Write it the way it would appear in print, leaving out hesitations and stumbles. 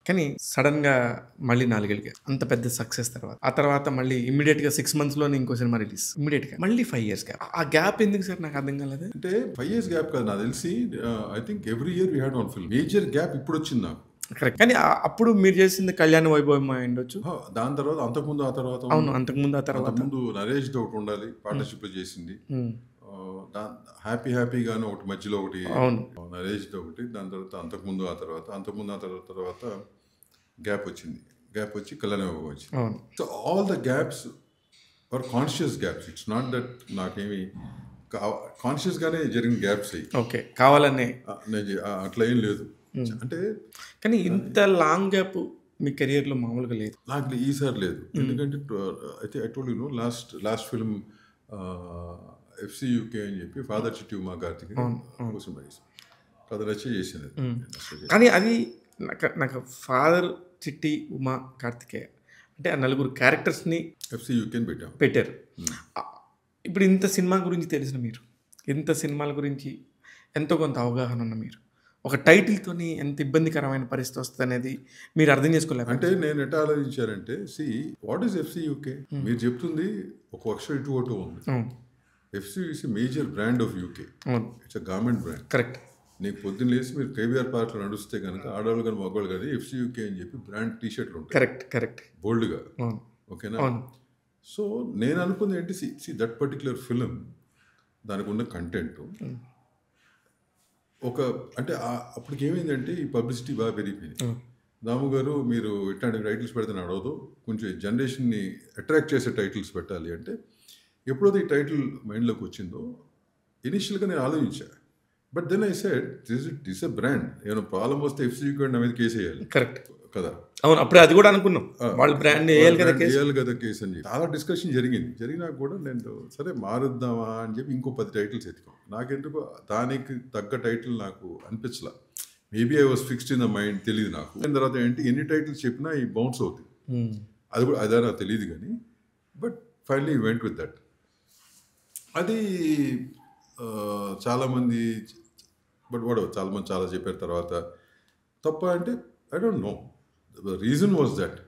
కానీ సడన్‌గా మళ్ళీ 4 ఏళ్ళకి అంత పెద్ద సక్సెస్ తర్వాత. ఆ తర్వాత మళ్ళీ ఇమ్మీడియేట్‌గా 6 మంత్స్‌లోనే ఇంకో సినిమా రిలీజ్. ఇమ్మీడియేట్‌గా. మళ్ళీ 5 ఇయర్స్ గ్యాప్. ఆ గ్యాప్ ఎందుకు సార్ నాకు అర్థం కాలేదు. అంటే 5 ఇయర్స్ గ్యాప్ కాదు నాకు తెలిసి. I think every year we had one film. Major gap ఇప్పుడు వచ్చింది నాకు. కరెక్ట్. కానీ అప్పుడు మీరు చేసింది కళ్యాణ వైభవం అయి ఉండొచ్చు. దాని తర్వాత అంతకుముందు ఆ తర్వాత అవును. అంతకుముందు ఆ తర్వాత. అంతకుముందు నరేష్‌ది ఒకటి ఉండాలి. పార్ట్నర్‌షిప్‌లో చేసింది. హ్యాపీగాను ఒకటి మధ్యలో ఒకటి అవును. నరేష్‌ది ఒకటి. దాని తర్వాత అంతకుముందు ఆ తర్వాత గ్యాప్ వచ్చింది. గ్యాప్ వచ్చి కళ్యాణ వైభవం వచ్చింది. అవును. So all the gaps are conscious gaps. It's not that నాకేమి కాన్షియస్గానే జరిగిన గ్యాప్స్ అయ్యి. ఓకే. కావాలనే అట్లా ఏం లేదు. అంటే కానీ ఇంత లాంగ్ గ్యాప్ మీ కెరియర్‌లో మామూలుగా లేదు. నాకు ఈసారి లేదు. ఎందుకంటే అయితే I told you last film FCUK అని చెప్పి ఫాదర్ చిట్టి ఉమా కార్తికేయ కోసం కథ రచన చేసింది. కానీ అది నాకు ఫాదర్ చిట్టి ఉమా కార్తికేయ అంటే ఆ నలుగురు క్యారెక్టర్స్ని ఎఫ్‌సీయూకే పెట్టారు. ఇప్పుడు ఇంత సినిమా గురించి తెలిసిన మీరు, ఇంత సినిమాల గురించి ఎంతో కొంత అవగాహన ఉన్న మీరు, ఒక టైటిల్తోని ఎంత ఇబ్బందికరమైన పరిస్థితి వస్తుంది అనేది మీరు అర్థం చేసుకోలేదు. అంటే నేను ఎట్లా ఆలోచించారంటే వాట్ ఈస్ ఎఫ్‌సీయూకే? మీరు చెప్తుంది ఒక అక్షరం ఇటు ఒకటి ఉంది. FCU is major brand of UK. It's a garment brand. Correct. నీకు పొద్దున్న లేసి మీరు కేబీఆర్ పార్క్లో నడుస్తే కనుక ఆడవాళ్ళు కానీ మగవాళ్ళు కానీ ఎఫ్‌సీయూకే అని చెప్పి బ్రాండ్ టీషర్ట్లు ఉంటాయి. కరెక్ట్. బోల్డ్గా. ఓకేనా? సో నేను అనుకుంది ఏంటి, దట్ పర్టిక్యులర్ ఫిలిం దానికి ఉన్న కంటెంట్ అంటే అప్పటికి ఏమైందంటే ఈ పబ్లిసిటీ బాగా పెరిగిపోయింది. దాము గారు మీరు ఇట్లాంటి టైటిల్స్ పెడితే అడవదు, కొంచెం జనరేషన్ని అట్రాక్ట్ చేసే టైటిల్స్ పెట్టాలి అంటే ఎప్పుడైతే ఈ టైటిల్ మైండ్లోకి వచ్చిందో ఇనిషియల్గా నేను ఆలోచించా. But then I said this a brand. ఏమైనా ప్రాబ్లం వస్తే ఎఫ్‌సీయూకే నా మీద కేసు వేయాలి. కరెక్ట్ కదా. అవును. అప్పుడు అది కూడా అనుకున్నాం, వాళ్ళ బ్రాండ్ వేయాలి కదా కేసు అని. చాలా డిస్కషన్ జరిగినా కూడా నేను సరే మారుద్దామా అని చెప్పి ఇంకో 10 టైటిల్స్ ఎత్తుకాం. నాకెందుకు దానికి తగ్గ టైటిల్ నాకు అనిపించలా. Maybe I was fixed in the mind, తెలియదు నాకు. దాని తర్వాత ఎన్ని టైటిల్స్ చెప్పినా ఈ బౌన్స్ అవుతుంది. అది కూడా అదే నాకు తెలియదు కానీ but finally went with that. అది చాలామంది చాలా చెప్పారు. తర్వాత తప్ప అంటే I don't know. The reason was that